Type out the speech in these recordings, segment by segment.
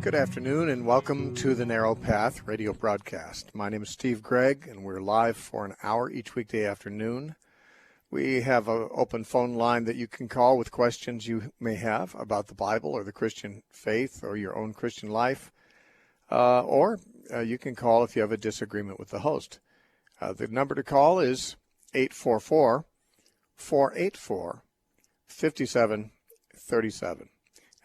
Good afternoon and welcome to the Narrow Path radio broadcast. My name is Steve Gregg and we're live for an hour each weekday afternoon. We have an open phone line that you can call with questions you may have about the Bible or the Christian faith or your own Christian life, or you can call if you have a disagreement with the host. The number to call is 844-484-5737.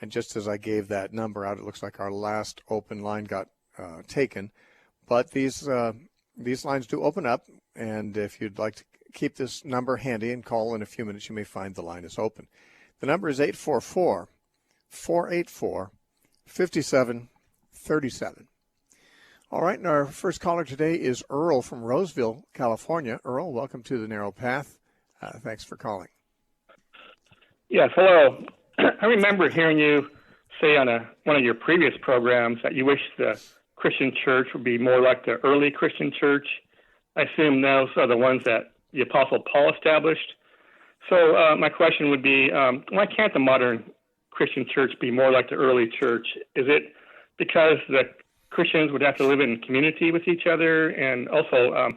And just as I gave that number out, it looks like our last open line got taken. But these lines do open up, and if you'd like to keep this number handy and call in a few minutes, you may find the line is open. The number is 844-484-5737. All right, and our first caller today is Earl from Roseville, California. Earl, welcome to the Narrow Path. Thanks for calling. Yes, hello. I remember hearing you say on one of your previous programs that you wish the Christian church would be more like the early Christian church. I assume those are the ones that the Apostle Paul established. So my question would be, why can't the modern Christian church be more like the early church? Is it because the Christians would have to live in community with each other? And also,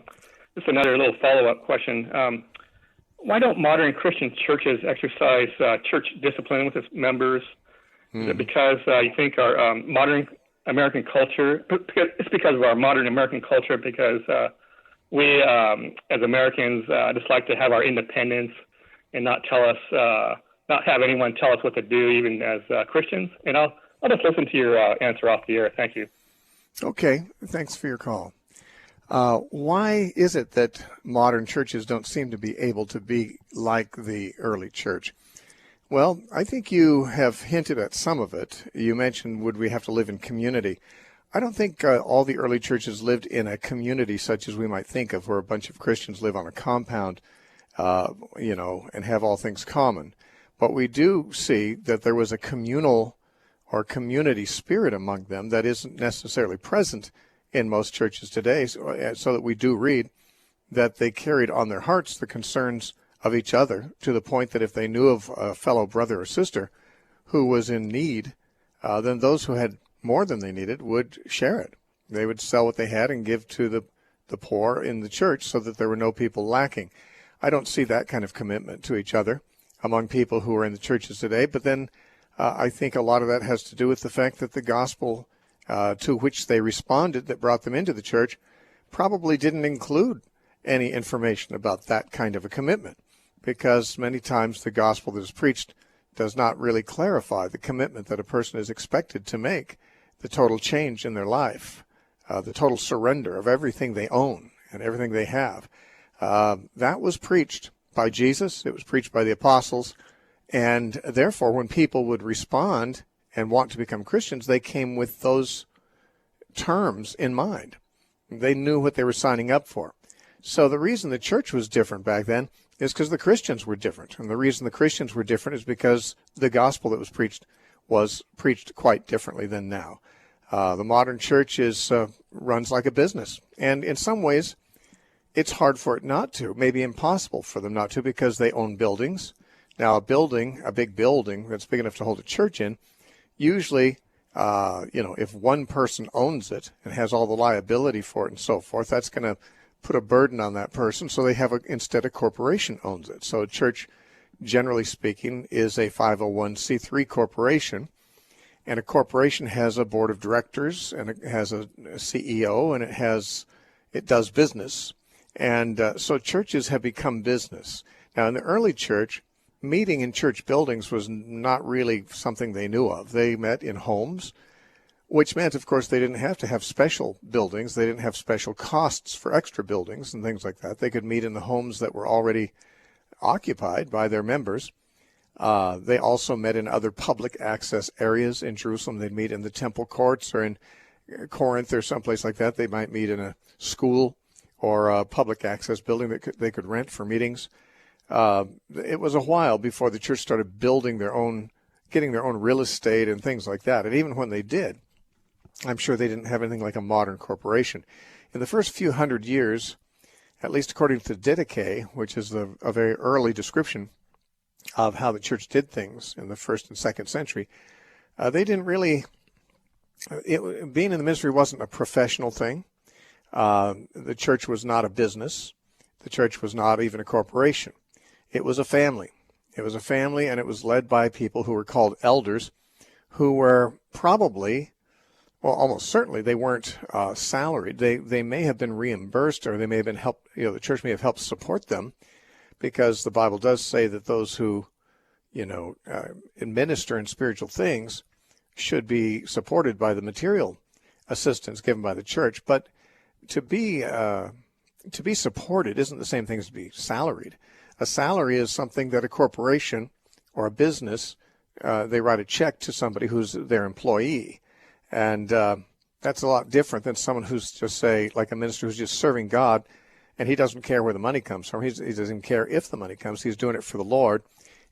just another little follow-up question. Why don't modern Christian churches exercise church discipline with its members? Is it because you think our modern American culture, it's because of our modern American culture, because we as Americans just like to have our independence and not have anyone tell us what to do, even as Christians? And I'll just listen to your answer off the air. Thank you. Okay, thanks for your call. Why is it that modern churches don't seem to be able to be like the early church? Well, I think you have hinted at some of it. You mentioned, would we have to live in community? I don't think all the early churches lived in a community such as we might think of, where a bunch of Christians live on a compound, and have all things common. But we do see that there was a communal or community spirit among them that isn't necessarily present in most churches today, so that we do read that they carried on their hearts the concerns of each other, to the point that if they knew of a fellow brother or sister who was in need, then those who had more than they needed would share it. They would sell what they had and give to the poor in the church, so that there were no people lacking. I don't see that kind of commitment to each other among people who are in the churches today, but then I think a lot of that has to do with the fact that the gospel to which they responded that brought them into the church probably didn't include any information about that kind of a commitment, because many times the gospel that is preached does not really clarify the commitment that a person is expected to make, the total change in their life, the total surrender of everything they own and everything they have. That was preached by Jesus. It was preached by the apostles. And therefore, when people would respond and want to become Christians, they came with those terms in mind. They knew what they were signing up for. So the reason the church was different back then is because the Christians were different. And the reason the Christians were different is because the gospel that was preached quite differently than now. The modern church runs like a business. And in some ways, it's hard for it not to, maybe impossible for them not to, because they own buildings. Now, a big building that's big enough to hold a church in, usually, if one person owns it and has all the liability for it and so forth, that's going to put a burden on that person. So they have instead a corporation owns it. So a church, generally speaking, is a 501c3 corporation, and a corporation has a board of directors, and it has a CEO, and it does business. And so churches have become business. Now, in the early church, meeting in church buildings was not really something they knew of. They met in homes, which meant, of course, they didn't have to have special buildings. They didn't have special costs for extra buildings and things like that. They could meet in the homes that were already occupied by their members. They also met in other public access areas in Jerusalem. They'd meet in the temple courts, or in Corinth or someplace like that. They might meet in a school or a public access building that they could rent for meetings. It was a while before the church started getting their own real estate and things like that. And even when they did, I'm sure they didn't have anything like a modern corporation. In the first few hundred years, at least according to Didache, which is a very early description of how the church did things in the 1st and 2nd century, they didn't really being in the ministry wasn't a professional thing. The church was not a business. The church was not even a corporation. It was a family. It was a family, and it was led by people who were called elders, who were probably, well, almost certainly, they weren't salaried. They may have been reimbursed, or they may have been helped. The church may have helped support them, because the Bible does say that those who, administer in spiritual things should be supported by the material assistance given by the church. But to be supported isn't the same thing as to be salaried. A salary is something that a corporation or a business, they write a check to somebody who's their employee. And that's a lot different than someone who's just, say, like a minister who's just serving God, and he doesn't care where the money comes from. He doesn't care if the money comes. He's doing it for the Lord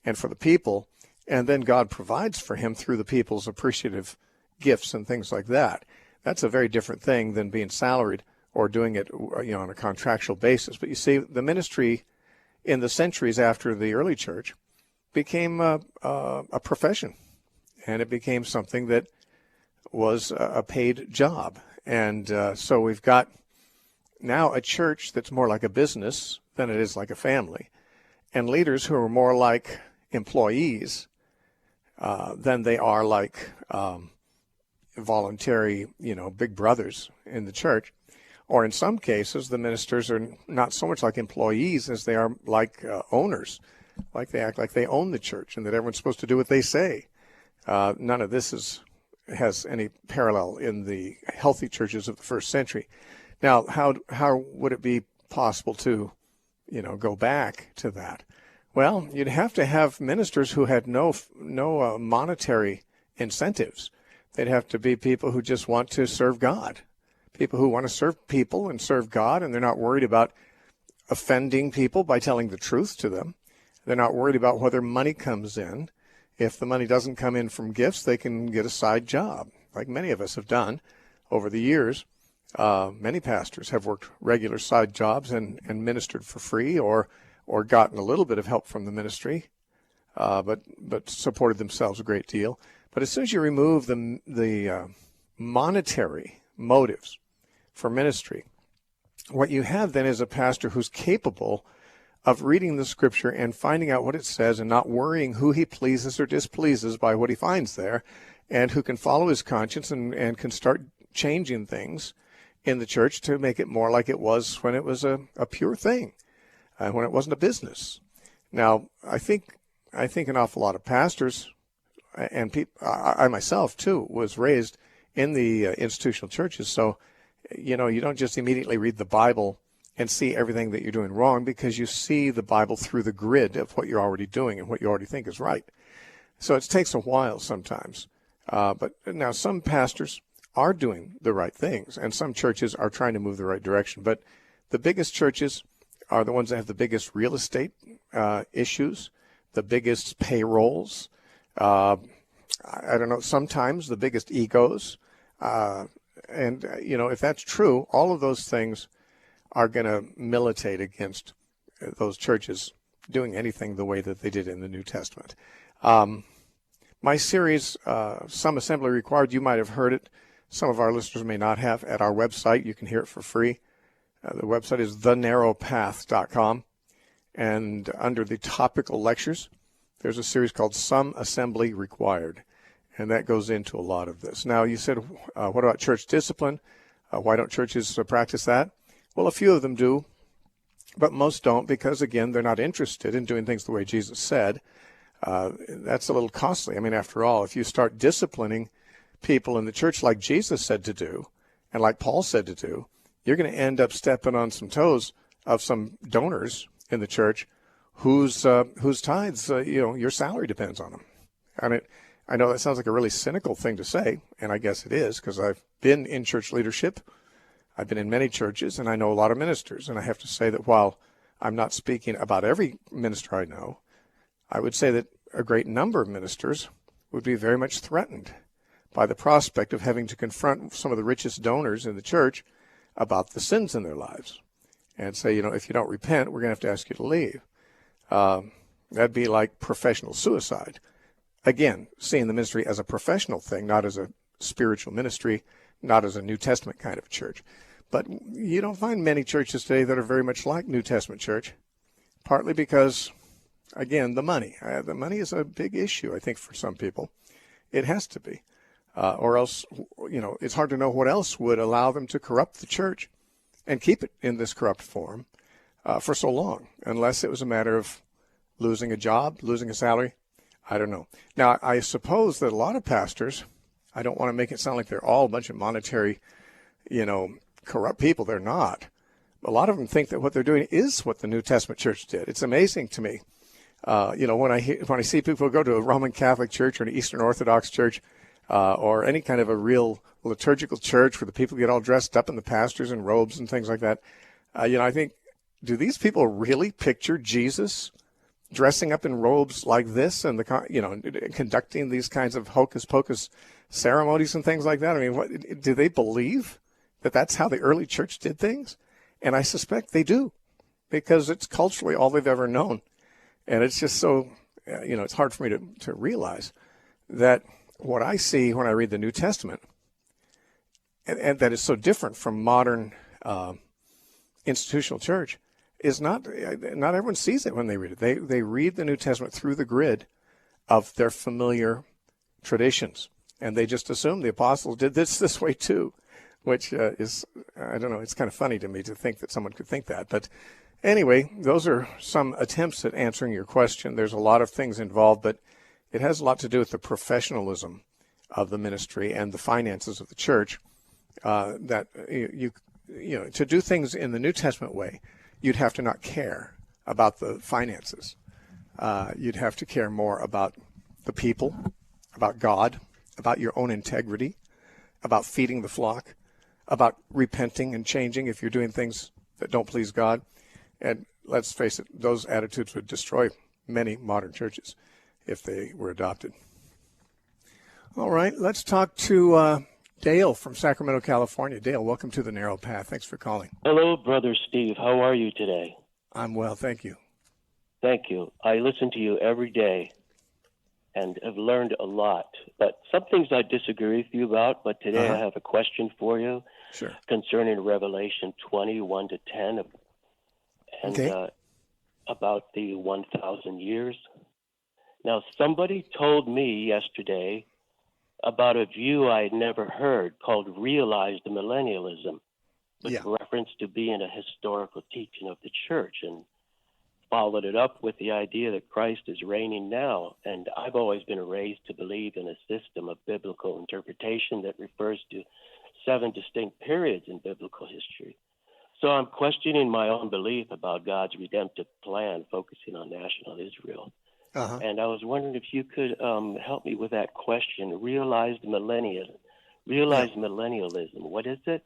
and for the people. And then God provides for him through the people's appreciative gifts and things like that. That's a very different thing than being salaried or doing it, on a contractual basis. But you see, the ministry in the centuries after the early church became a profession, and it became something that was a paid job. And so we've got now a church that's more like a business than it is like a family, and leaders who are more like employees than they are like voluntary, big brothers in the church. Or in some cases, the ministers are not so much like employees as they are like owners, like they act like they own the church and that everyone's supposed to do what they say. None of this has any parallel in the healthy churches of the first century. Now, how would it be possible to, go back to that? Well, you'd have to have ministers who had no monetary incentives. They'd have to be people who just want to serve God. People who want to serve people and serve God, and they're not worried about offending people by telling the truth to them. They're not worried about whether money comes in. If the money doesn't come in from gifts, they can get a side job, like many of us have done over the years. Many pastors have worked regular side jobs and ministered for free, or gotten a little bit of help from the ministry, but supported themselves a great deal. But as soon as you remove the monetary motives for ministry, what you have then is a pastor who's capable of reading the scripture and finding out what it says and not worrying who he pleases or displeases by what he finds there, and who can follow his conscience and can start changing things in the church to make it more like it was when it was a pure thing, when it wasn't a business. Now, I think an awful lot of pastors and I myself too was raised in the institutional churches. So, you don't just immediately read the Bible and see everything that you're doing wrong, because you see the Bible through the grid of what you're already doing and what you already think is right. So it takes a while sometimes. But now some pastors are doing the right things, and some churches are trying to move the right direction. But the biggest churches are the ones that have the biggest real estate issues, the biggest payrolls, I don't know, sometimes the biggest egos. And if that's true, all of those things are going to militate against those churches doing anything the way that they did in the New Testament. My series, Some Assembly Required, you might have heard it. Some of our listeners may not have. At our website, you can hear it for free. The website is thenarrowpath.com. And under the topical lectures, there's a series called Some Assembly Required. And that goes into a lot of this. Now, you said, what about church discipline? Why don't churches practice that? Well, a few of them do, but most don't, because, again, they're not interested in doing things the way Jesus said. That's a little costly. I mean, after all, if you start disciplining people in the church like Jesus said to do, and like Paul said to do, you're going to end up stepping on some toes of some donors in the church whose tithes, your salary depends on them. And I know that sounds like a really cynical thing to say, and I guess it is, because I've been in church leadership. I've been in many churches, and I know a lot of ministers. And I have to say that while I'm not speaking about every minister I know, I would say that a great number of ministers would be very much threatened by the prospect of having to confront some of the richest donors in the church about the sins in their lives and say, if you don't repent, we're going to have to ask you to leave. That'd be like professional suicide. Again, seeing the ministry as a professional thing, not as a spiritual ministry, not as a New Testament kind of church. But you don't find many churches today that are very much like New Testament church, partly because, again, the money. The money is a big issue, I think, for some people. It has to be. Or else, it's hard to know what else would allow them to corrupt the church and keep it in this corrupt form for so long, unless it was a matter of losing a job, losing a salary. I don't know. Now, I suppose that a lot of pastors, I don't want to make it sound like they're all a bunch of monetary, corrupt people. They're not. A lot of them think that what they're doing is what the New Testament church did. It's amazing to me. When I see people go to a Roman Catholic church or an Eastern Orthodox church or any kind of a real liturgical church where the people get all dressed up and the pastors in robes and things like that, I think, do these people really picture Jesus dressing up in robes like this and conducting these kinds of hocus pocus ceremonies and things like that? I mean, what do they believe that that's how the early church did things? And I suspect they do, because it's culturally all they've ever known. And it's just so, it's hard for me to realize that what I see when I read the New Testament, and that is so different from modern institutional church, is not everyone sees it when they read it. They read the New Testament through the grid of their familiar traditions, and they just assume the apostles did this way too, which is, I don't know, it's kind of funny to me to think that someone could think that. But anyway, those are some attempts at answering your question. There's a lot of things involved, but it has a lot to do with the professionalism of the ministry and the finances of the church. That to do things in the New Testament way, you'd have to not care about the finances. You'd have to care more about the people, about God, about your own integrity, about feeding the flock, about repenting and changing if you're doing things that don't please God. And let's face it, those attitudes would destroy many modern churches if they were adopted. All right, let's talk to Dale from Sacramento, California. Dale, welcome to The Narrow Path. Thanks for calling. Hello, Brother Steve. How are you today? I'm well, thank you. Thank you. I listen to you every day and have learned a lot. But some things I disagree with you about, but today I have a question for you. Sure. Concerning Revelation 21 to 10 and about the 1,000 years. Now, somebody told me yesterday about a view I had never heard called realized millennialism, with reference to being a historical teaching of the church, and followed it up with the idea that Christ is reigning now. And I've always been raised to believe in a system of biblical interpretation that refers to 7 distinct periods in biblical history. So I'm questioning my own belief about God's redemptive plan, focusing on national Israel. And I was wondering if you could help me with that question. Realized millennialism. What is it?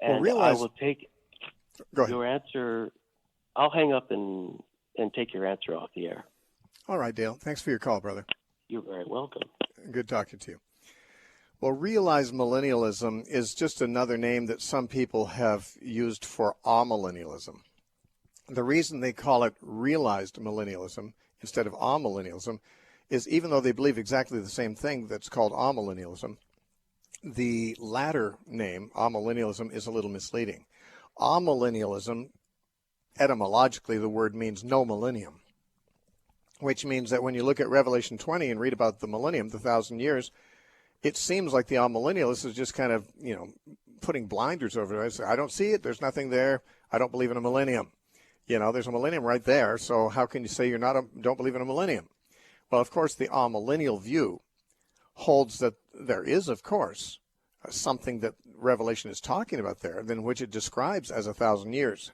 And I will take your answer. I'll hang up and take your answer off the air. All right, Dale. Thanks for your call, brother. You're very welcome. Good talking to you. Well, realized millennialism is just another name that some people have used for amillennialism. The reason they call it realized millennialism instead of amillennialism is, even though they believe exactly the same thing that's called amillennialism, the latter name, amillennialism, is a little misleading. Amillennialism, etymologically, the word means no millennium, which means that when you look at Revelation 20 and read about the millennium, the 1,000 years, it seems like the amillennialist is just kind of, putting blinders over it. I don't see it. There's nothing there. I don't believe in a millennium. There's a millennium right there. So how can you say don't believe in a millennium? Well, of course, the amillennial view holds that there is, of course, something that Revelation is talking about there, than which it describes as 1,000 years.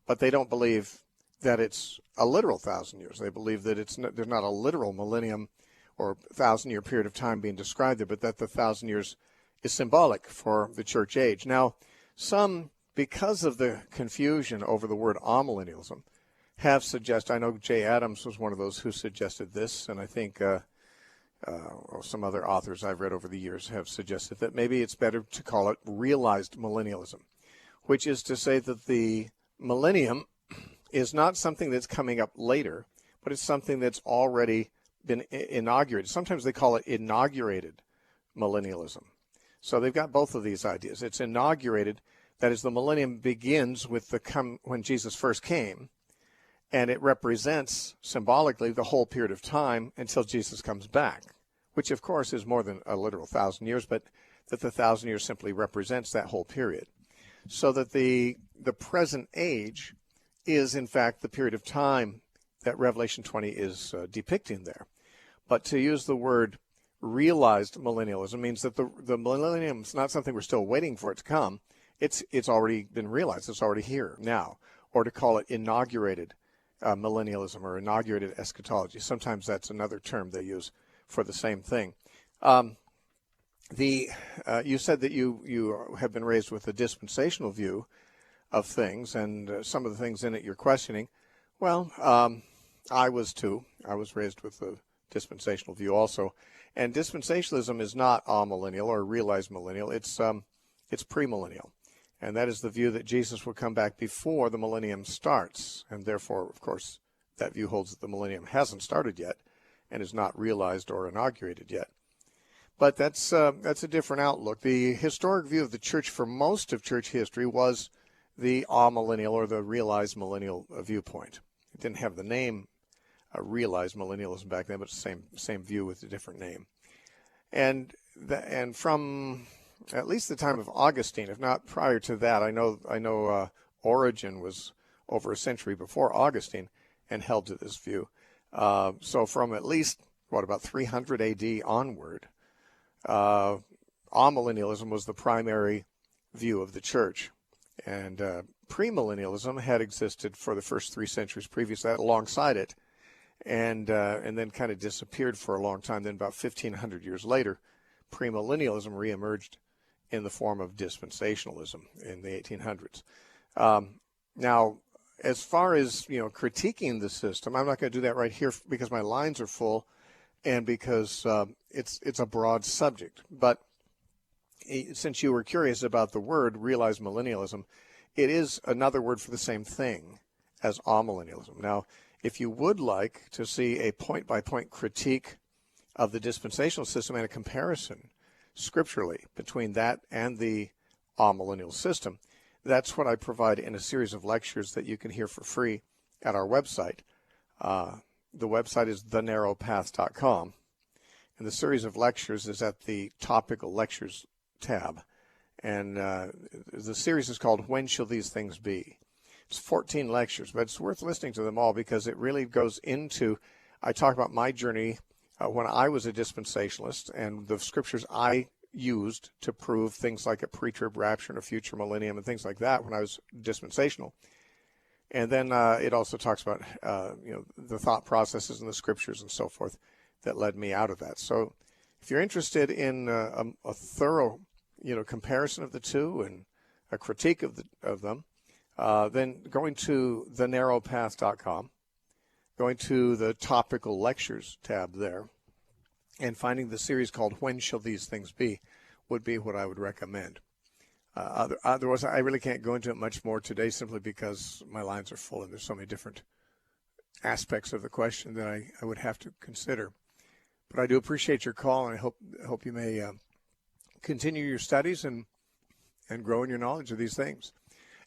But they don't believe that it's a literal 1,000 years. They believe that there's not a literal millennium or 1,000-year period of time being described there, but that the 1,000 years is symbolic for the church age. Now, some, because of the confusion over the word amillennialism, have suggested, I know Jay Adams was one of those who suggested this, and I think some other authors I've read over the years have suggested that maybe it's better to call it realized millennialism, which is to say that the millennium is not something that's coming up later, but it's something that's already been inaugurated. Sometimes they call it inaugurated millennialism. So they've got both of these ideas. It's inaugurated, that is, the millennium begins with when Jesus first came, and it represents symbolically the whole period of time until Jesus comes back, which of course is more than a literal 1,000 years, but that the 1,000 years simply represents that whole period. So that the present age is in fact the period of time that Revelation 20 is depicting there. But to use the word realized millennialism means that the millennium is not something we're still waiting for it to come. It's already been realized. It's already here now. Or to call it inaugurated millennialism or inaugurated eschatology. Sometimes that's another term they use for the same thing. You said that you have been raised with a dispensational view of things, and some of the things in it you're questioning. Well, I was too. I was raised with a dispensational view also. And dispensationalism is not amillennial or realized millennial. It's premillennial. And that is the view that Jesus will come back before the millennium starts. And therefore, of course, that view holds that the millennium hasn't started yet and is not realized or inaugurated yet. But that's a different outlook. The historic view of the church for most of church history was the amillennial or the realized millennial viewpoint. It didn't have the name realized millennialism back then, but it's the same view with a different name. And from at least the time of Augustine, if not prior to that, I know Origen was over a century before Augustine and held to this view. So from at least about 300 A.D. onward, amillennialism was the primary view of the church, and premillennialism had existed for the first 3 centuries previous to that alongside it, and then kind of disappeared for a long time. Then about 1,500 years later, premillennialism reemerged in the form of dispensationalism in the 1800s. Now, as far as critiquing the system, I'm not going to do that right here because my lines are full, and because it's a broad subject. But since you were curious about the word realized millennialism, it is another word for the same thing as amillennialism. Now, if you would like to see a point-by-point critique of the dispensational system and a comparison scripturally between that and the amillennial system, that's what I provide in a series of lectures that you can hear for free at our website. The website is thenarrowpath.com, and the series of lectures is at the topical lectures tab. And the series is called When Shall These Things Be? It's 14 lectures, but it's worth listening to them all because it really goes into, I talk about my journey when I was a dispensationalist and the scriptures I used to prove things like a pre-trib rapture and a future millennium and things like that when I was dispensational. And then it also talks about the thought processes and the scriptures and so forth that led me out of that. So if you're interested in a thorough comparison of the two and a critique of them, then going to thenarrowpath.com, going to the topical lectures tab there, and finding the series called When Shall These Things Be would be what I would recommend. Otherwise, I really can't go into it much more today simply because my lines are full and there's so many different aspects of the question that I would have to consider. But I do appreciate your call, and I hope you may continue your studies and grow in your knowledge of these things.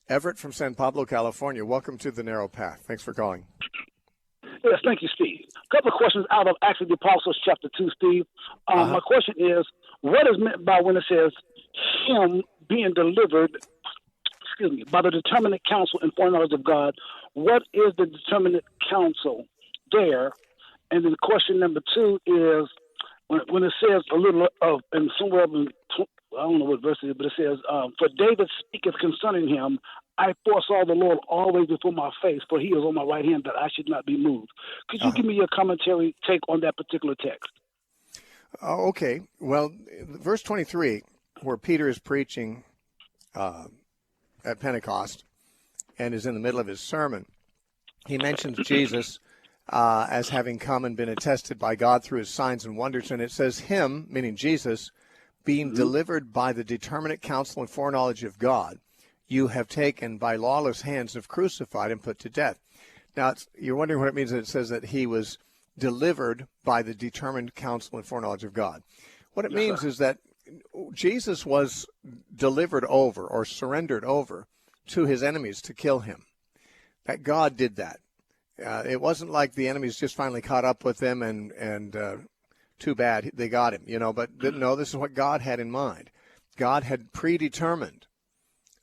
Everett from San Pablo, California, welcome to The Narrow Path. Thanks for calling. Yes, thank you, Steve. A couple of questions out of Acts of the Apostles, chapter 2, Steve. My question is, what is meant by when it says him being delivered, by the determinate counsel and foreknowledge of God? What is the determinate counsel there? And then question number 2 is, when it says a little of, and somewhere in, I don't know what verse it is, but it says, for David speaketh concerning him, I foresaw the Lord always before my face, for he is on my right hand that I should not be moved. Could you give me your commentary take on that particular text? Okay. Well, verse 23, where Peter is preaching at Pentecost and is in the middle of his sermon, he mentions Jesus as having come and been attested by God through his signs and wonders. And it says him, meaning Jesus, being delivered by the determinate counsel and foreknowledge of God, you have taken by lawless hands, have crucified and put to death. Now, you're wondering what it means that it says that he was delivered by the determined counsel and foreknowledge of God. What it Yes, means sir. is that Jesus was delivered over or surrendered over to his enemies to kill him. That God did that. It wasn't like the enemies just finally caught up with him and too bad they got him, but no, this is what God had in mind. God had predetermined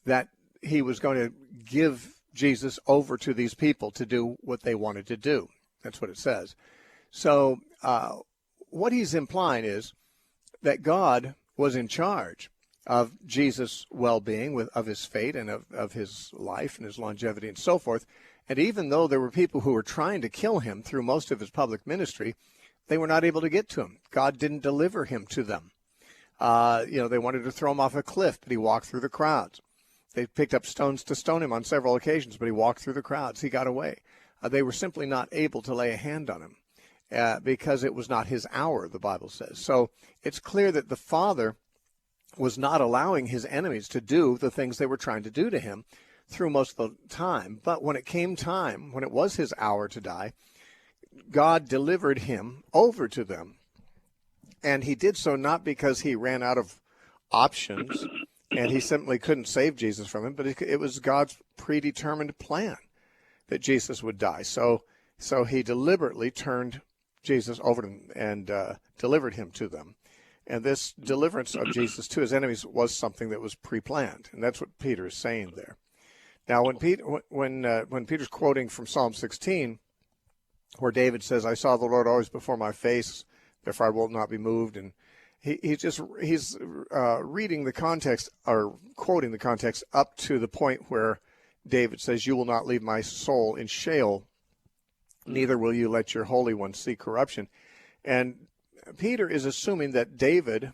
that he was going to give Jesus over to these people to do what they wanted to do. That's what it says. So what he's implying is that God was in charge of Jesus' well-being, of his fate and of his life and his longevity and so forth. And even though there were people who were trying to kill him through most of his public ministry, they were not able to get to him. God didn't deliver him to them. They wanted to throw him off a cliff, but he walked through the crowds. They picked up stones to stone him on several occasions, but he walked through the crowds. He got away. They were simply not able to lay a hand on him because it was not his hour, the Bible says. So it's clear that the Father was not allowing his enemies to do the things they were trying to do to him through most of the time. But when it came time, when it was his hour to die, God delivered him over to them. And he did so not because he ran out of options and he simply couldn't save Jesus from him, but it was God's predetermined plan that Jesus would die. So he deliberately turned Jesus over to them and delivered him to them. And this deliverance of Jesus to his enemies was something that was pre-planned, and that's what Peter is saying there. Now, when Peter's quoting from Psalm 16, where David says, "I saw the Lord always before my face, therefore I will not be moved," and he's reading the context or quoting the context up to the point where David says, "You will not leave my soul in Sheol, neither will you let your Holy One see corruption." And Peter is assuming that David,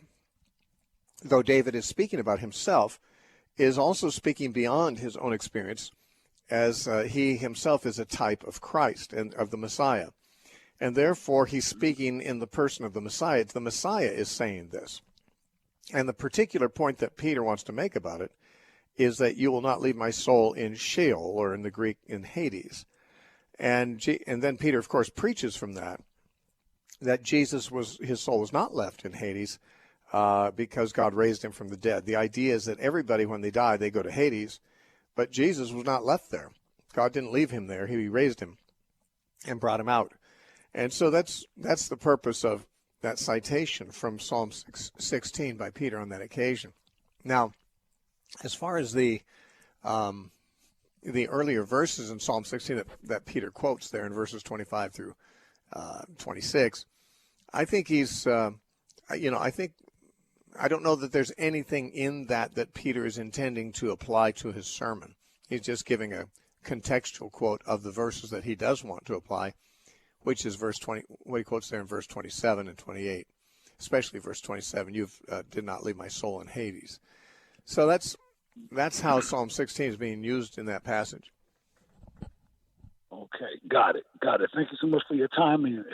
though David is speaking about himself, is also speaking beyond his own experience, as he himself is a type of Christ and of the Messiah. And therefore, he's speaking in the person of the Messiah. The Messiah is saying this. And the particular point that Peter wants to make about it is that you will not leave my soul in Sheol, or in the Greek, in Hades. And then Peter, of course, preaches from that Jesus his soul was not left in Hades because God raised him from the dead. The idea is that everybody, when they die, they go to Hades, but Jesus was not left there. God didn't leave him there. He raised him and brought him out. And so that's the purpose of that citation from Psalm 16 by Peter on that occasion. Now, as far as the earlier verses in Psalm 16 that Peter quotes there in verses 25 through 26, I think I don't know that there's anything in that Peter is intending to apply to his sermon. He's just giving a contextual quote of the verses that he does want to apply, which is verse 20, what he quotes there in verse 27 and 28, especially verse 27, "You did not leave my soul in Hades." So that's how Psalm 16 is being used in that passage. Okay, got it. Thank you so much for your time and your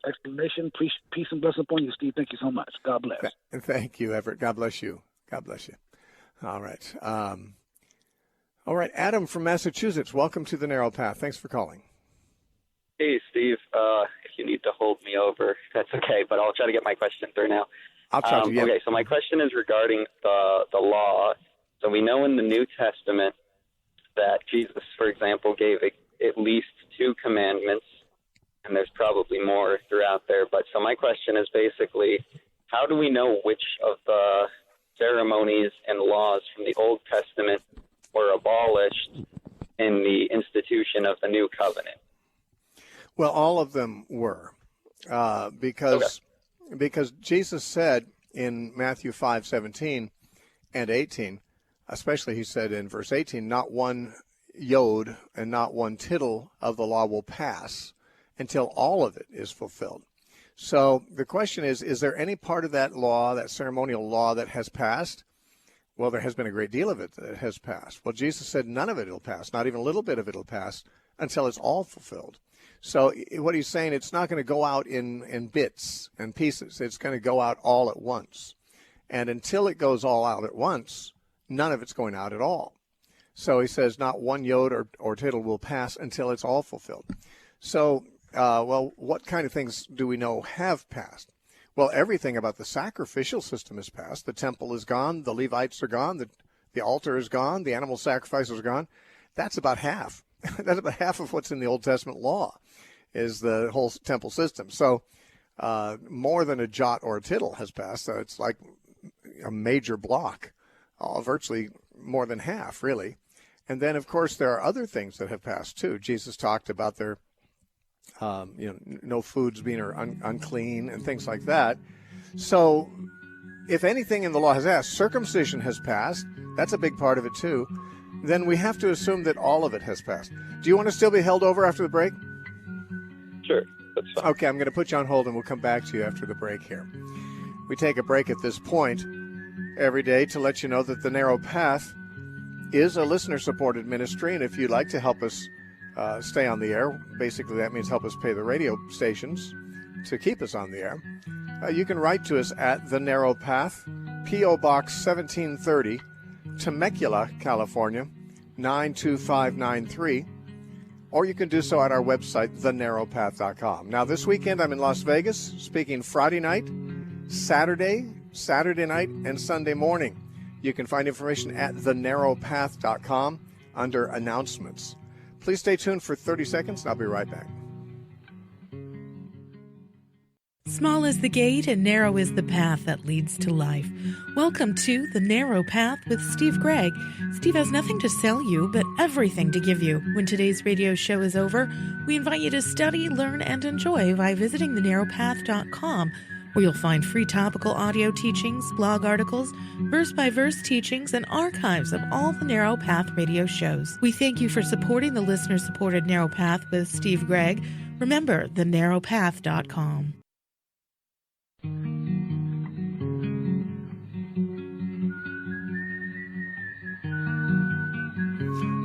explanation. Peace and blessing upon you, Steve. Thank you so much. God bless. Thank you, Everett. God bless you. God bless you. All right. All right, Adam from Massachusetts, welcome to the Narrow Path. Thanks for calling. Hey, Steve. If you need to hold me over, that's okay, but I'll try to get my question through now. I'll try to, yeah. Okay, so my question is regarding the law. So we know in the New Testament that Jesus, for example, gave at least 2 commandments, and there's probably more throughout there. But so my question is basically, how do we know which of the ceremonies and laws from the Old Testament were abolished in the institution of the New Covenant? Well, all of them were, because Jesus said in Matthew 5:17 and 18, especially he said in verse 18, "Not one yod and not one tittle of the law will pass until all of it is fulfilled." So the question is there any part of that law, that ceremonial law, that has passed? Well, there has been a great deal of it that has passed. Well, Jesus said none of it will pass, not even a little bit of it will pass until it's all fulfilled. So what he's saying, it's not going to go out in bits and pieces. It's going to go out all at once. And until it goes all out at once, none of it's going out at all. So he says not one yod or tittle will pass until it's all fulfilled. So, well, what kind of things do we know have passed? Well, everything about the sacrificial system is passed. The temple is gone. The Levites are gone. The altar is gone. The animal sacrifices are gone. That's about half. That's about half of what's in the Old Testament law is the whole temple system. So more than a jot or a tittle has passed. So it's like a major block, virtually more than half, really. And then, of course, there are other things that have passed, too. Jesus talked about their, no foods being unclean and things like that. So if anything in the law has passed, circumcision has passed. That's a big part of it, too. Then we have to assume that all of it has passed. Do you want to still be held over after the break? Sure, that's fine. Okay, I'm going to put you on hold, and we'll come back to you after the break here. We take a break at this point every day to let you know that The Narrow Path is a listener-supported ministry, and if you'd like to help us stay on the air, basically that means help us pay the radio stations to keep us on the air, you can write to us at The Narrow Path, P.O. Box 1730, Temecula, California, 92593, or you can do so at our website, thenarrowpath.com. Now, this weekend I'm in Las Vegas, speaking Friday night, Saturday night, and Sunday morning. You can find information at thenarrowpath.com under announcements. Please stay tuned for 30 seconds, and I'll be right back. Small is the gate and narrow is the path that leads to life. Welcome to The Narrow Path with Steve Gregg. Steve has nothing to sell you, but everything to give you. When today's radio show is over, we invite you to study, learn, and enjoy by visiting thenarrowpath.com, where you'll find free topical audio teachings, blog articles, verse-by-verse teachings, and archives of all the Narrow Path radio shows. We thank you for supporting the listener-supported Narrow Path with Steve Gregg. Remember, thenarrowpath.com.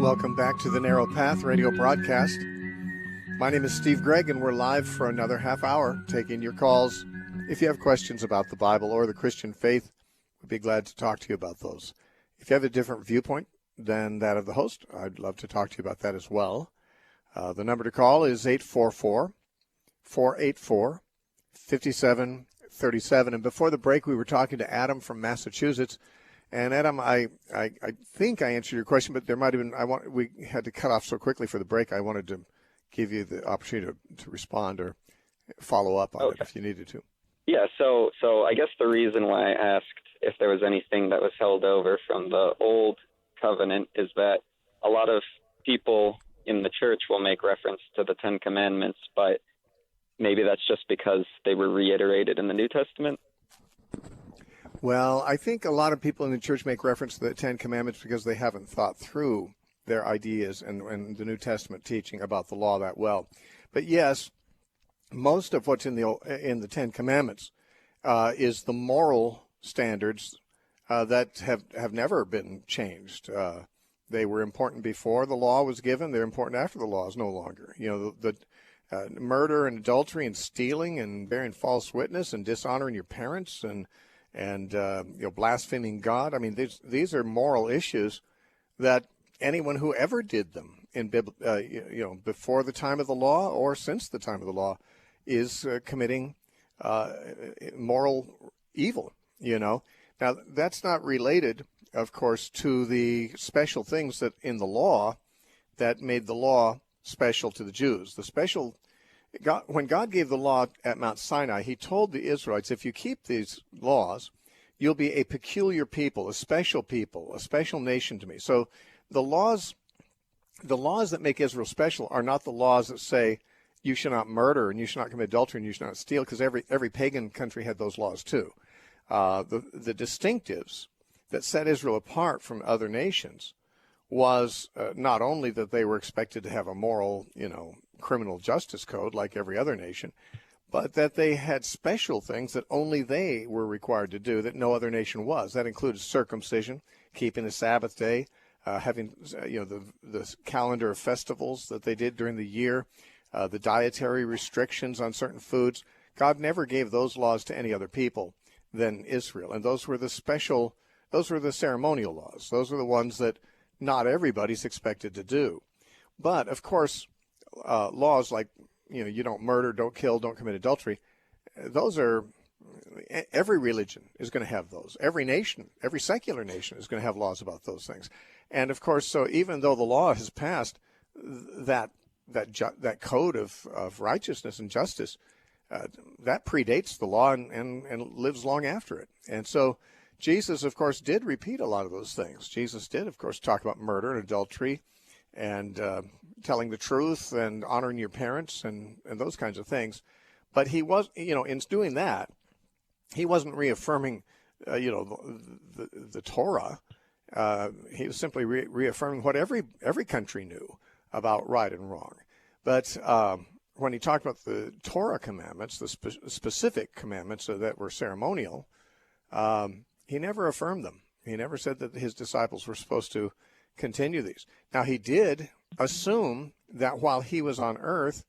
Welcome back to the Narrow Path radio broadcast. My name is Steve Gregg, and we're live for another half hour taking your calls. If you have questions about the Bible or the Christian faith, we'd be glad to talk to you about those. If you have a different viewpoint than that of the host, I'd love to talk to you about that as well. The number to call is 844-484-5737. And before the break, we were talking to Adam from Massachusetts. And Adam, I think I answered your question, but there might have been, we had to cut off so quickly for the break. I wanted to give you the opportunity to respond or follow up on it if you needed to. Yeah, so I guess the reason why I asked if there was anything that was held over from the old covenant is that a lot of people in the church will make reference to the Ten Commandments, but maybe that's just because they were reiterated in the New Testament. Well, I think a lot of people in the church make reference to the Ten Commandments because they haven't thought through their ideas and the New Testament teaching about the law that well. But yes, most of what's in the Ten Commandments is the moral standards that have never been changed. They were important before the law was given. They're important after the law is no longer. You know, the murder and adultery and stealing and bearing false witness and dishonoring your parents and blaspheming God. I mean, these are moral issues that anyone who ever did them in before the time of the law or since the time of the law is committing moral evil. Now that's not related, of course, to the special things that in the law that made the law special to the Jews. When God gave the law at Mount Sinai, he told the Israelites, if you keep these laws, you'll be a peculiar people, a special nation to me. So the laws that make Israel special are not the laws that say you should not murder and you should not commit adultery and you should not steal, because every pagan country had those laws too. The distinctives that set Israel apart from other nations was not only that they were expected to have a moral, criminal justice code like every other nation, but that they had special things that only they were required to do that no other nation was. That included circumcision, keeping the Sabbath day, having the calendar of festivals that they did during the year, the dietary restrictions on certain foods. God never gave those laws to any other people than Israel, and those were the ceremonial laws. Those were the ones that not everybody's expected to do. But of course, laws like you don't murder, don't kill, don't commit adultery, those are every religion is going to have those. Every nation, every secular nation is going to have laws about those things. And of course, so even though the law has passed, that code of righteousness and justice, that predates the law and lives long after it. And so Jesus, of course, did repeat a lot of those things. Jesus did, of course, talk about murder and adultery and telling the truth and honoring your parents and those kinds of things. But he was, in doing that, he wasn't reaffirming, the Torah. He was simply reaffirming what every country knew about right and wrong. But when he talked about the Torah commandments, the specific commandments that were ceremonial, he never affirmed them. He never said that his disciples were supposed to continue these. Now, he did assume that while he was on earth,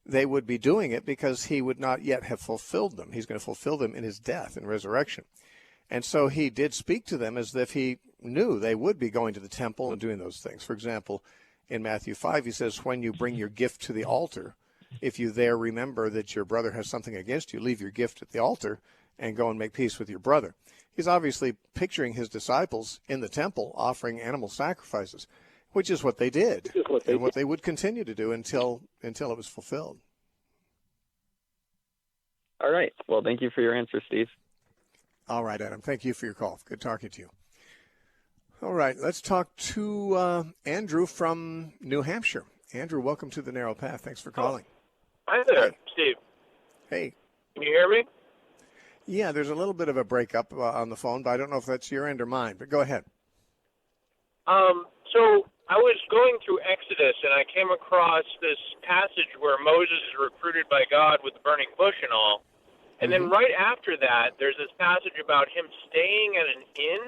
they would be doing it because he would not yet have fulfilled them. He's going to fulfill them in his death and resurrection. And so he did speak to them as if he knew they would be going to the temple and doing those things. For example, in Matthew 5, he says, when you bring your gift to the altar, if you there remember that your brother has something against you, leave your gift at the altar and go and make peace with your brother. He's obviously picturing his disciples in the temple offering animal sacrifices, which is what they did and what they would continue to do until it was fulfilled. All right. Well, thank you for your answer, Steve. All right, Adam. Thank you for your call. Good talking to you. All right. Let's talk to Andrew from New Hampshire. Andrew, welcome to the Narrow Path. Thanks for calling. Hi there, Hey. Steve. Hey. Can you hear me? Yeah, there's a little bit of a breakup on the phone, but I don't know if that's your end or mine. But go ahead. So I was going through Exodus, and I came across this passage where Moses is recruited by God with the burning bush and all. And then right after that, there's this passage about him staying at an inn,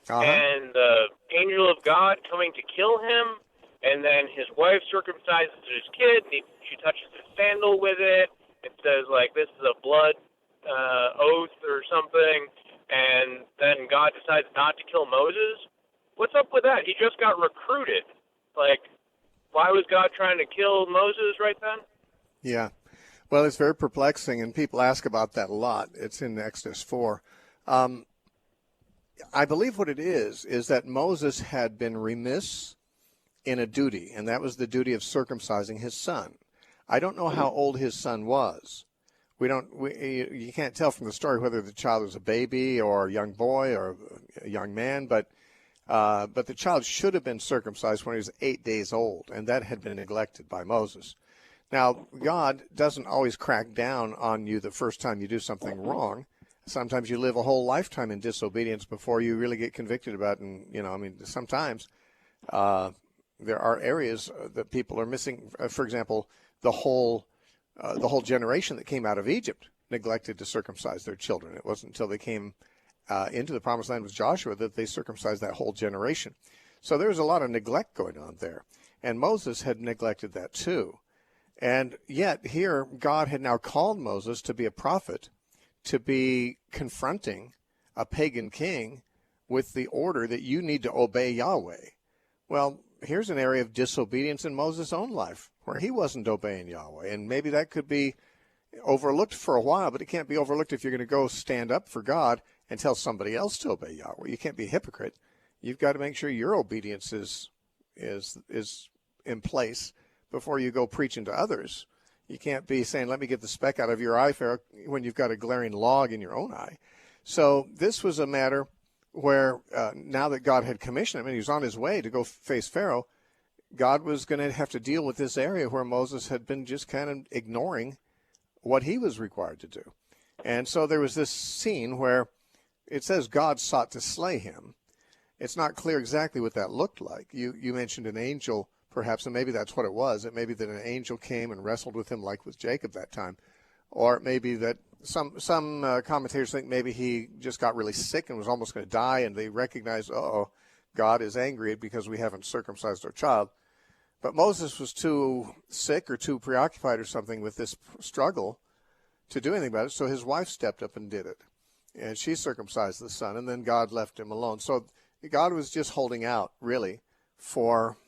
and the angel of God coming to kill him, and then his wife circumcises his kid, and she touches his sandal with it. It says, like, this is a blood oath or something, and then God decides not to kill Moses. What's up with that? He just got recruited. Like, why was God trying to kill Moses right then? Yeah. Well, it's very perplexing, and people ask about that a lot. It's in Exodus 4. I believe what it is that Moses had been remiss in a duty, and that was the duty of circumcising his son. I don't know how old his son was. You can't tell from the story whether the child was a baby or a young boy or a young man, but the child should have been circumcised when he was 8 days old, and that had been neglected by Moses. Now, God doesn't always crack down on you the first time you do something wrong. Sometimes you live a whole lifetime in disobedience before you really get convicted about it. And, sometimes there are areas that people are missing. For example, the whole generation that came out of Egypt neglected to circumcise their children. It wasn't until they came into the promised land with Joshua that they circumcised that whole generation. So there was a lot of neglect going on there. And Moses had neglected that too. And yet here, God had now called Moses to be a prophet, to be confronting a pagan king with the order that you need to obey Yahweh. Well, here's an area of disobedience in Moses' own life where he wasn't obeying Yahweh. And maybe that could be overlooked for a while, but it can't be overlooked if you're going to go stand up for God and tell somebody else to obey Yahweh. You can't be a hypocrite. You've got to make sure your obedience is in place before you go preaching to others. You can't be saying, let me get the speck out of your eye, Pharaoh, when you've got a glaring log in your own eye. So this was a matter where now that God had commissioned him and he was on his way to go face Pharaoh, God was going to have to deal with this area where Moses had been just kind of ignoring what he was required to do. And so there was this scene where it says God sought to slay him. It's not clear exactly what that looked like. You mentioned an angel, perhaps, and maybe that's what it was. It may be that an angel came and wrestled with him like with Jacob that time. Or it may be that some commentators think maybe he just got really sick and was almost going to die, and they recognized, God is angry because we haven't circumcised our child. But Moses was too sick or too preoccupied or something with this struggle to do anything about it, so his wife stepped up and did it. And she circumcised the son, and then God left him alone. So God was just holding out, really, for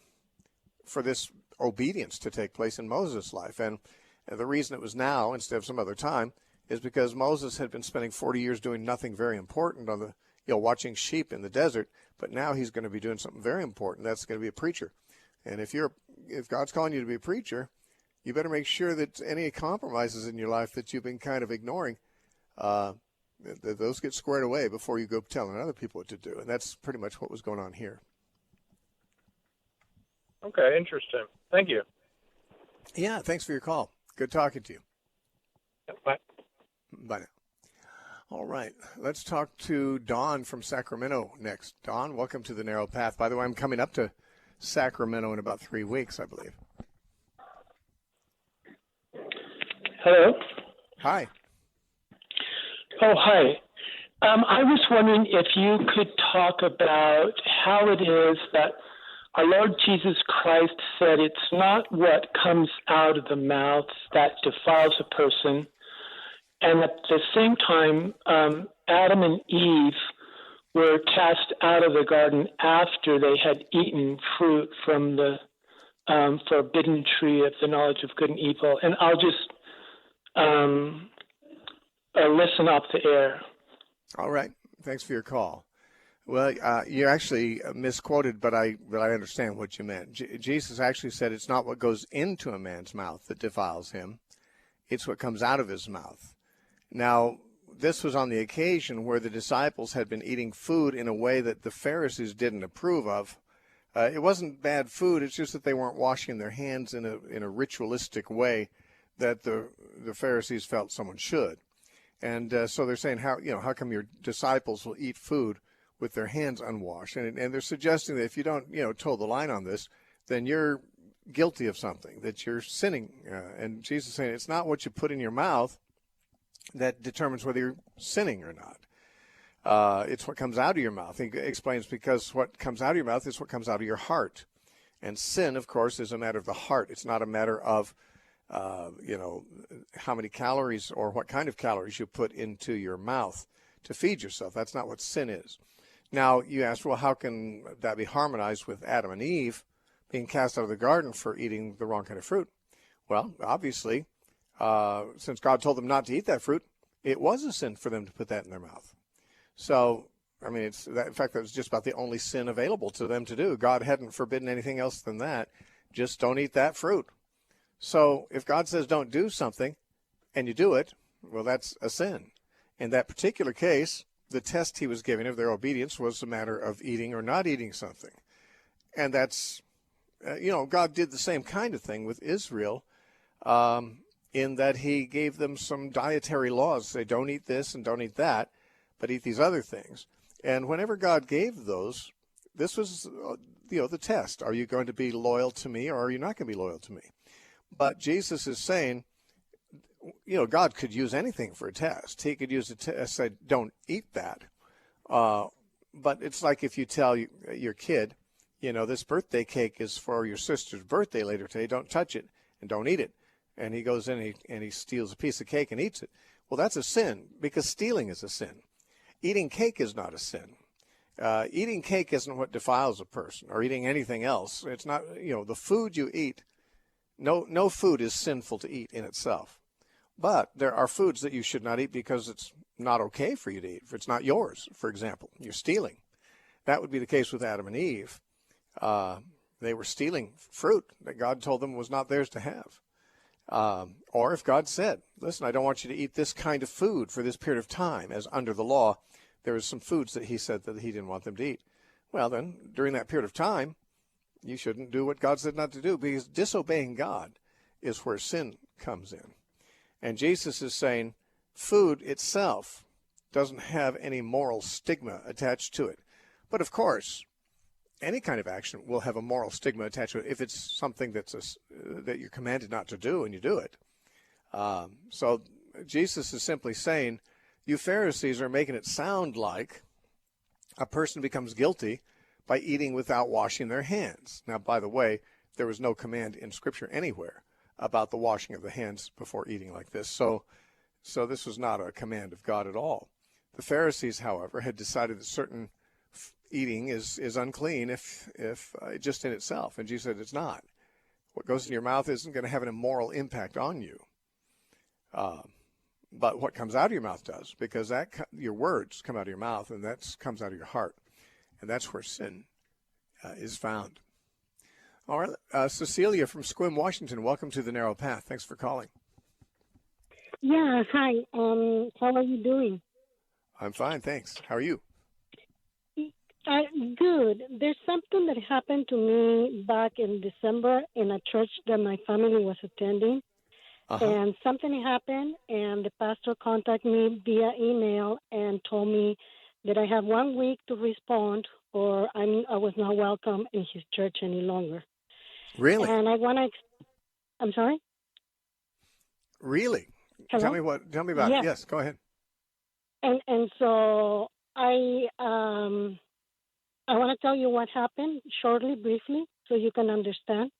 this obedience to take place in Moses' life. And the reason it was now instead of some other time is because Moses had been spending 40 years doing nothing very important on the, watching sheep in the desert, but now he's going to be doing something very important. That's going to be a preacher. And if God's calling you to be a preacher, you better make sure that any compromises in your life that you've been kind of ignoring, those get squared away before you go telling other people what to do. And that's pretty much what was going on here. Okay, interesting. Thank you. Yeah, thanks for your call. Good talking to you. Bye. Bye now. All right, let's talk to Don from Sacramento next. Don, welcome to the Narrow Path. By the way, I'm coming up to Sacramento in about 3 weeks, I believe. Hello. Hi. Oh, hi. I was wondering if you could talk about how it is that our Lord Jesus Christ said it's not what comes out of the mouth that defiles a person. And at the same time, Adam and Eve were cast out of the garden after they had eaten fruit from the forbidden tree of the knowledge of good and evil. And I'll just listen off the air. All right. Thanks for your call. Well, you actually misquoted, but I understand what you meant. Jesus actually said it's not what goes into a man's mouth that defiles him. It's what comes out of his mouth. Now, this was on the occasion where the disciples had been eating food in a way that the Pharisees didn't approve of. It wasn't bad food. It's just that they weren't washing their hands in a ritualistic way that the Pharisees felt someone should. And so they're saying, how come your disciples will eat food with their hands unwashed? And they're suggesting that if you don't, toe the line on this, then you're guilty of something, that you're sinning. And Jesus is saying it's not what you put in your mouth that determines whether you're sinning or not. It's what comes out of your mouth. He explains because what comes out of your mouth is what comes out of your heart. And sin, of course, is a matter of the heart. It's not a matter of, how many calories or what kind of calories you put into your mouth to feed yourself. That's not what sin is. Now, you ask, well, how can that be harmonized with Adam and Eve being cast out of the garden for eating the wrong kind of fruit? Well, obviously, since God told them not to eat that fruit, it was a sin for them to put that in their mouth. So, I mean, in fact, that was just about the only sin available to them to do. God hadn't forbidden anything else than that. Just don't eat that fruit. So if God says don't do something and you do it, well, that's a sin. In that particular case, the test he was giving of their obedience was a matter of eating or not eating something. And that's, God did the same kind of thing with Israel in that he gave them some dietary laws. Say, don't eat this and don't eat that, but eat these other things. And whenever God gave those, this was, the test. Are you going to be loyal to me or are you not going to be loyal to me? But Jesus is saying, God could use anything for a test. He could use a test, say, don't eat that. But it's like if you tell your kid, this birthday cake is for your sister's birthday later today. Don't touch it and don't eat it. And he goes in and he steals a piece of cake and eats it. Well, that's a sin because stealing is a sin. Eating cake is not a sin. Eating cake isn't what defiles a person or eating anything else. It's not, the food you eat. No food is sinful to eat in itself. But there are foods that you should not eat because it's not okay for you to eat. If it's not yours, for example, you're stealing. That would be the case with Adam and Eve. They were stealing fruit that God told them was not theirs to have. Or if God said, listen, I don't want you to eat this kind of food for this period of time, as under the law, there was some foods that he said that he didn't want them to eat. Well, then, during that period of time, you shouldn't do what God said not to do, because disobeying God is where sin comes in. And Jesus is saying food itself doesn't have any moral stigma attached to it. But of course, any kind of action will have a moral stigma attached to it if it's something that you're commanded not to do and you do it. So Jesus is simply saying, you Pharisees are making it sound like a person becomes guilty by eating without washing their hands. Now, by the way, there was no command in Scripture anywhere about the washing of the hands before eating like this. So this was not a command of God at all. The Pharisees, however, had decided that certain eating is unclean if just in itself. And Jesus said it's not. What goes in your mouth isn't going to have an immoral impact on you. but what comes out of your mouth does, because your words come out of your mouth, and that comes out of your heart, and that's where sin is found. All right, Cecilia from Sequim, Washington, welcome to the Narrow Path. Thanks for calling. Yeah, hi. How are you doing? I'm fine, thanks. How are you? Good. There's something that happened to me back in December in a church that my family was attending. And something happened, and the pastor contacted me via email and told me that I have 1 week to respond, or I was not welcome in his church any longer. Really? And I want to. I'm sorry. Really? Hello? Tell me about it. Yes. Yes, go ahead. And so I want to tell you what happened shortly, briefly, so you can understand.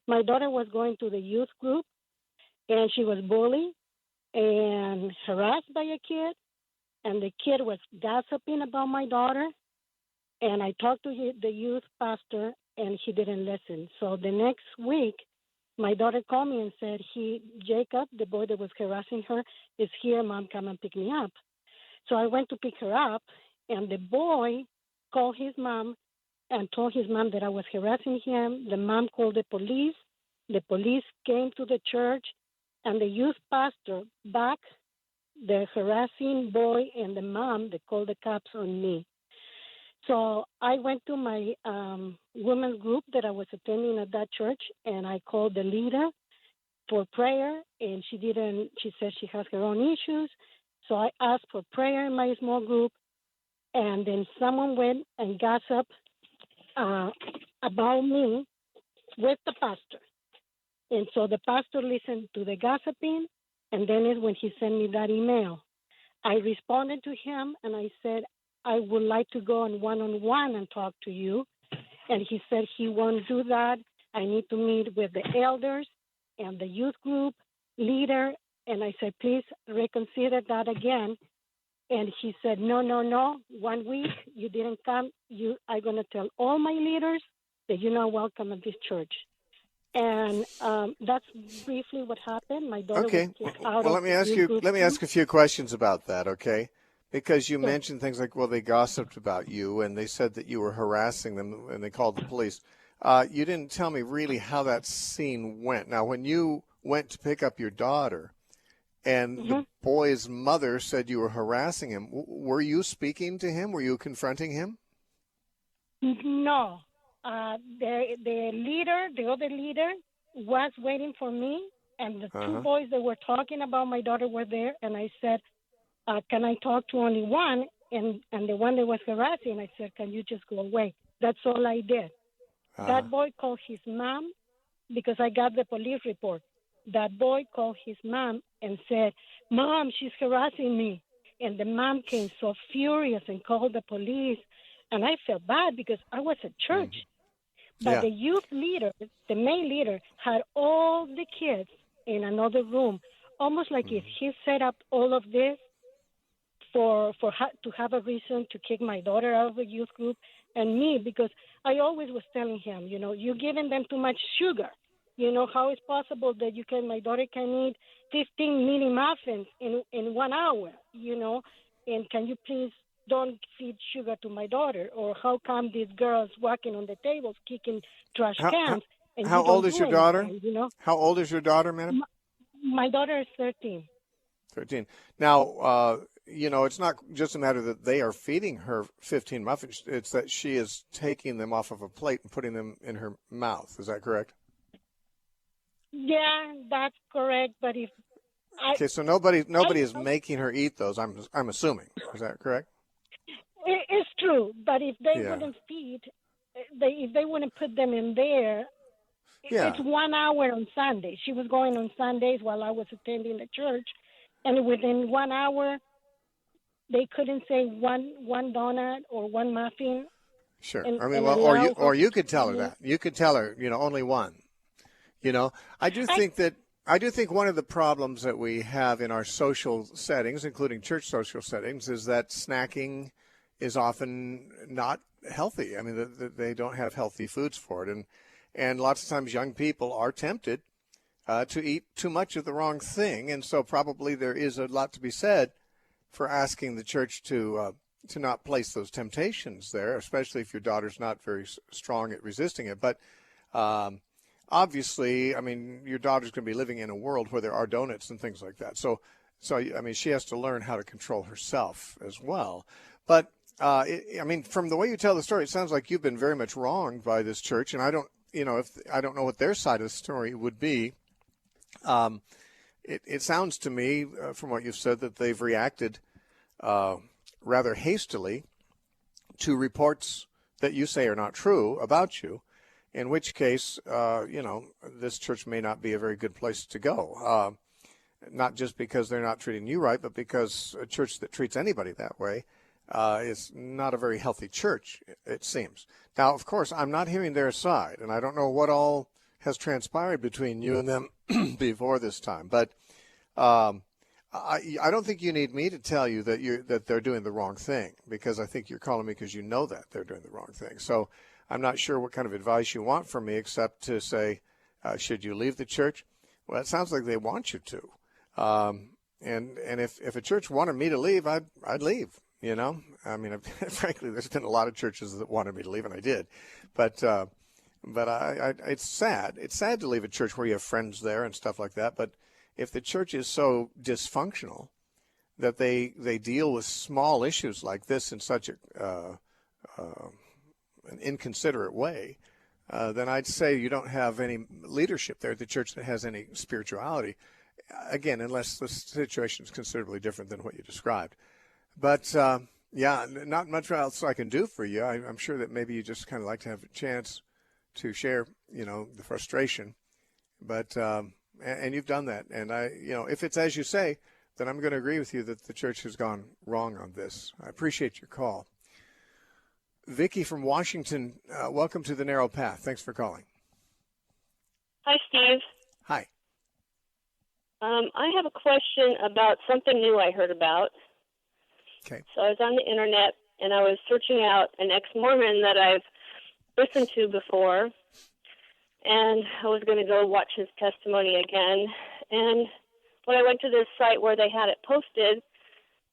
My daughter was going to the youth group, and she was bullied and harassed by a kid, and the kid was gossiping about my daughter. And I talked to the youth pastor, and he didn't listen. So the next week, my daughter called me and said, Jacob, the boy that was harassing her, is here. Mom, come and pick me up. So I went to pick her up, and the boy called his mom and told his mom that I was harassing him. The mom called the police. The police came to the church, and the youth pastor backed the harassing boy and the mom. They called the cops on me. So I went to my women's group that I was attending at that church, and I called the leader for prayer, and she said she has her own issues. So I asked for prayer in my small group, and then someone went and gossiped about me with the pastor. And so the pastor listened to the gossiping, and then is when he sent me that email. I responded to him, and I said, I would like to go on one-on-one and talk to you. And he said he won't do that. I need to meet with the elders and the youth group leader. And I said, please reconsider that again. And he said, no. 1 week, you didn't come. I'm going to tell all my leaders that you're not welcome at this church. And that's briefly what happened. My daughter was kicked out. Well, let me ask a few questions about that, okay? Because you mentioned things like, well, they gossiped about you, and they said that you were harassing them, and they called the police. You didn't tell me really how that scene went. Now, when you went to pick up your daughter, and the boy's mother said you were harassing him, were you speaking to him? Were you confronting him? No. The other leader was waiting for me, and the two boys that were talking about my daughter were there, and I said, can I talk to only one? And the one that was harassing, I said, can you just go away? That's all I did. That boy called his mom because I got the police report. That boy called his mom and said, Mom, she's harassing me. And the mom came so furious and called the police. And I felt bad because I was at church. But the youth leader, the main leader, had all the kids in another room, almost like if he set up all of this to have a reason to kick my daughter out of the youth group and me, because I always was telling him, you're giving them too much sugar. How is possible that my daughter can eat 15 mini muffins in 1 hour, and can you please don't feed sugar to my daughter? Or how come these girls walking on the tables, kicking trash cans? How old is your daughter? How old is your daughter, madam? My daughter is 13. 13. Now, it's not just a matter that they are feeding her 15 muffins. It's that she is taking them off of a plate and putting them in her mouth. Is that correct? Yeah, that's correct. But so nobody is making her eat those. I'm assuming. Is that correct? It's true. But if they wouldn't feed, if they wouldn't put them in there, it's 1 hour on Sunday. She was going on Sundays while I was attending the church, and within 1 hour, they couldn't say one donut or one muffin. Sure. Or you could tell her that. You could tell her, only one. I do think one of the problems that we have in our social settings, including church social settings, is that snacking is often not healthy. I mean, they don't have healthy foods for it. And lots of times young people are tempted to eat too much of the wrong thing. And so probably there is a lot to be said for asking the church to not place those temptations there, especially if your daughter's not very strong at resisting it. But obviously, I mean, your daughter's going to be living in a world where there are donuts and things like that. So I mean, she has to learn how to control herself as well. But I mean, from the way you tell the story, it sounds like you've been very much wronged by this church, and I don't know what their side of the story would be. It sounds to me, from what you've said, that they've reacted rather hastily to reports that you say are not true about you, in which case, this church may not be a very good place to go. Not just because they're not treating you right, but because a church that treats anybody that way is not a very healthy church, it seems. Now, of course, I'm not hearing their side, and I don't know what all has transpired between you and them before this time. But I don't think you need me to tell you that they're doing the wrong thing, because I think you're calling me because you know that they're doing the wrong thing. So I'm not sure what kind of advice you want from me, except to say, should you leave the church? Well, it sounds like they want you to. And if a church wanted me to leave, I'd leave. You know, I mean, frankly, there's been a lot of churches that wanted me to leave, and I did. But it's sad. It's sad to leave a church where you have friends there and stuff like that. But if the church is so dysfunctional that they deal with small issues like this in such an inconsiderate way, then I'd say you don't have any leadership there at the church that has any spirituality. Again, unless the situation is considerably different than what you described. But, yeah, not much else I can do for you. I'm sure that maybe you just kind of like to have a chance to share, the frustration. But, and you've done that. And if it's as you say, then I'm going to agree with you that the church has gone wrong on this. I appreciate your call. Vicki from Washington, welcome to the Narrow Path. Thanks for calling. Hi, Steve. Hi. I have a question about something new I heard about. Okay. So I was on the internet, and I was searching out an ex-Mormon that I've listened to before, and I was going to go watch his testimony again. And when I went to this site where they had it posted,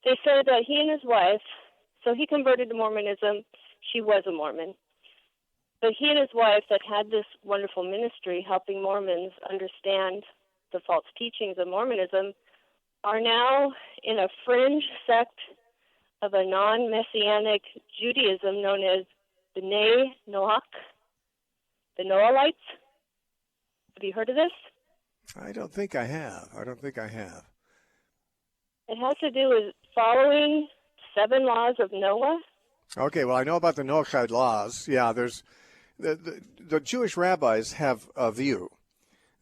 they said that he and his wife, so he converted to Mormonism, she was a Mormon, but he and his wife that had this wonderful ministry helping Mormons understand the false teachings of Mormonism are now in a fringe sect of a non-Messianic Judaism known as B'nai Noach, the Noahlites. Have you heard of this? I don't think I have. It has to do with following 7 laws of Noah. Okay, well, I know about the Noahide laws. Yeah, there's the Jewish rabbis have a view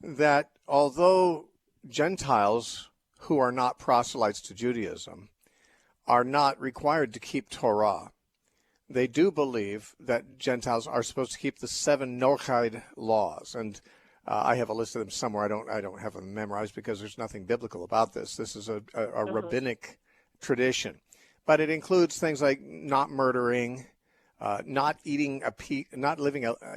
that although Gentiles who are not proselytes to Judaism are not required to keep Torah, they do believe that Gentiles are supposed to keep the 7 Noahide laws. And I have a list of them somewhere. I don't have them memorized because there's nothing biblical about this. This is a rabbinic tradition. But it includes things like not murdering, not eating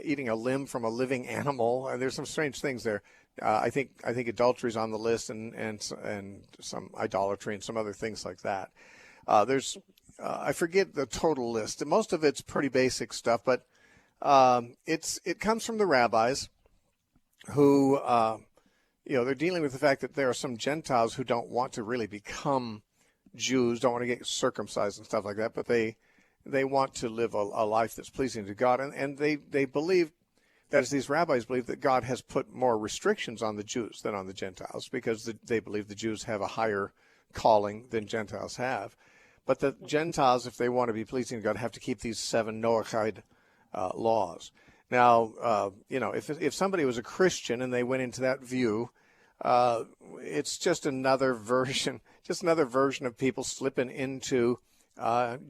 eating a limb from a living animal. And there's some strange things there. I think adultery is on the list, and some idolatry and some other things like that. There's I forget the total list. Most of it's pretty basic stuff, but it comes from the rabbis who they're dealing with the fact that there are some Gentiles who don't want to really become Jews, don't want to get circumcised and stuff like that, but they want to live a life that's pleasing to God, and they believe, that is, these rabbis believe that God has put more restrictions on the Jews than on the Gentiles, because they believe the Jews have a higher calling than Gentiles have. But the Gentiles, if they want to be pleasing to God, have to keep these 7 Noahide laws. Now, if somebody was a Christian and they went into that view, it's just another version of people slipping into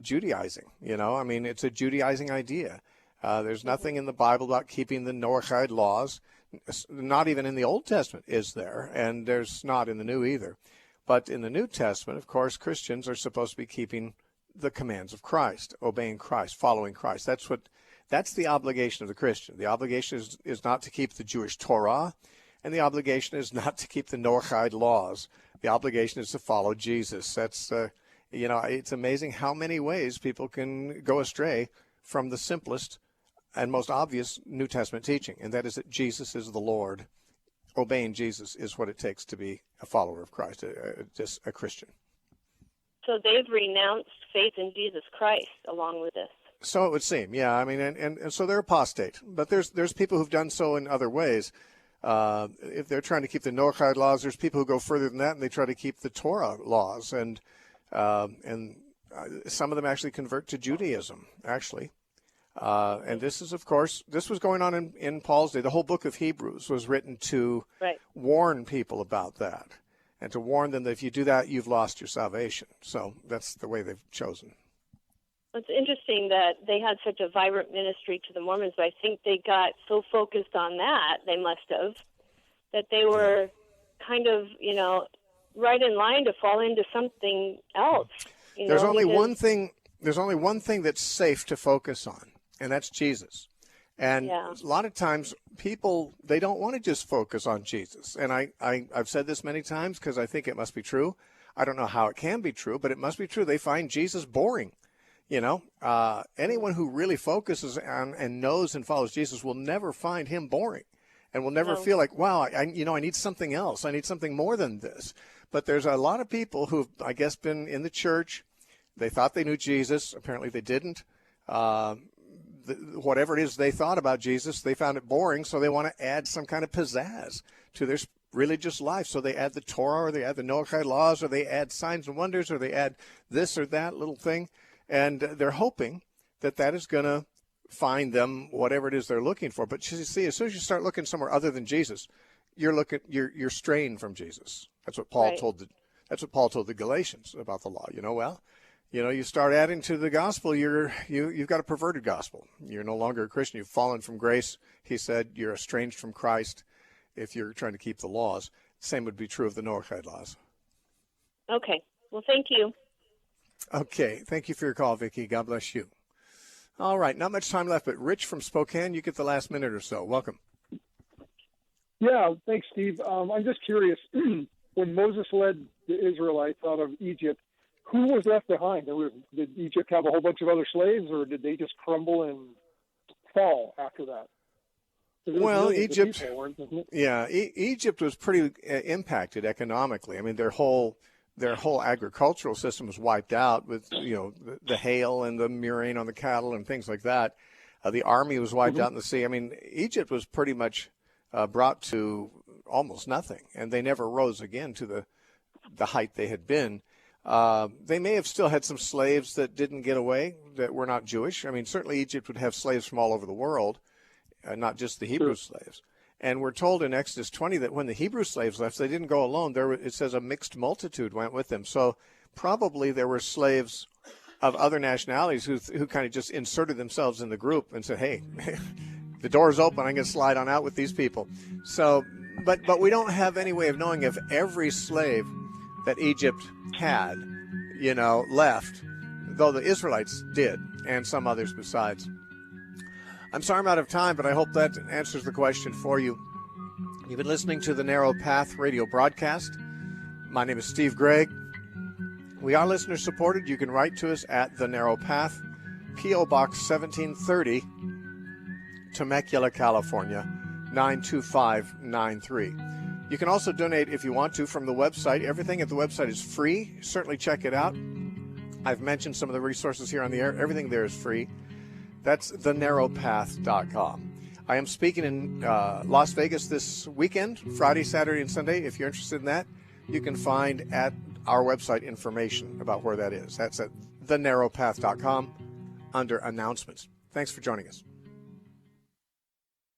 Judaizing. I mean, it's a Judaizing idea. There's nothing in the Bible about keeping the Noahide laws. Not even in the Old Testament is there, and there's not in the New either. But in the New Testament, of course, Christians are supposed to be keeping the commands of Christ, obeying Christ, following Christ. That's the obligation of the Christian. The obligation is not to keep the Jewish Torah. And the obligation is not to keep the Noahide laws. The obligation is to follow Jesus. That's, it's amazing how many ways people can go astray from the simplest and most obvious New Testament teaching, and that is that Jesus is the Lord. Obeying Jesus is what it takes to be a follower of Christ, just a Christian. So they've renounced faith in Jesus Christ along with this. So it would seem, yeah. I mean, and so they're apostate. But there's people who've done so in other ways. If they're trying to keep the Noahide laws, there's people who go further than that, and they try to keep the Torah laws. And some of them actually convert to Judaism, actually. And this is, of course, this was going on in Paul's day. The whole book of Hebrews was written to warn people about that, and to warn them that if you do that, you've lost your salvation. So that's the way they've chosen. It's interesting that they had such a vibrant ministry to the Mormons, but I think they got so focused on that, they must have, that they were kind of, right in line to fall into something else. There's only one thing that's safe to focus on, and that's Jesus. And a lot of times people, they don't want to just focus on Jesus. And I've said this many times because I think it must be true. I don't know how it can be true, but it must be true. They find Jesus boring. Anyone who really focuses on and knows and follows Jesus will never find him boring, and will never feel like, wow, I need something else. I need something more than this. But there's a lot of people who've, I guess, been in the church. They thought they knew Jesus. Apparently they didn't. Whatever it is they thought about Jesus, they found it boring, so they want to add some kind of pizzazz to their religious life. So they add the Torah, or they add the Noahide laws, or they add signs and wonders, or they add this or that little thing. And they're hoping that is going to find them whatever it is they're looking for. But you see, as soon as you start looking somewhere other than Jesus, you're straying from Jesus. That's what Paul told the Galatians about the law. You start adding to the gospel, you've got a perverted gospel. You're no longer a Christian. You've fallen from grace. He said you're estranged from Christ if you're trying to keep the laws. Same would be true of the Noahide laws. Okay. Well, thank you. Okay. Thank you for your call, Vicki. God bless you. All right. Not much time left, but Rich from Spokane, you get the last minute or so. Welcome. Yeah. Thanks, Steve. I'm just curious. When Moses led the Israelites out of Egypt, who was left behind? Did Egypt have a whole bunch of other slaves, or did they just crumble and fall after that? Well, Egypt was pretty impacted economically. I mean, their whole agricultural system was wiped out with, the hail and the murrain on the cattle and things like that. The army was wiped out in the sea. I mean, Egypt was pretty much brought to almost nothing, and they never rose again to the height they had been. They may have still had some slaves that didn't get away, that were not Jewish. I mean, certainly Egypt would have slaves from all over the world, not just the Hebrew slaves. And we're told in Exodus 20 that when the Hebrew slaves left, they didn't go alone. It says a mixed multitude went with them. So probably there were slaves of other nationalities who kind of just inserted themselves in the group and said, hey, the door's open, I'm going to slide on out with these people. So, but we don't have any way of knowing if every slave that Egypt had, left, though the Israelites did, and some others besides. I'm sorry I'm out of time, but I hope that answers the question for you. You've been listening to the Narrow Path radio broadcast. My name is Steve Gregg. We are listener supported. You can write to us at The Narrow Path, P.O. Box 1730, Temecula, California, 92593. You can also donate if you want to from the website. Everything at the website is free. Certainly check it out. I've mentioned some of the resources here on the air. Everything there is free. That's thenarrowpath.com. I am speaking in Las Vegas this weekend, Friday, Saturday, and Sunday. If you're interested in that, you can find at our website information about where that is. That's at thenarrowpath.com under announcements. Thanks for joining us.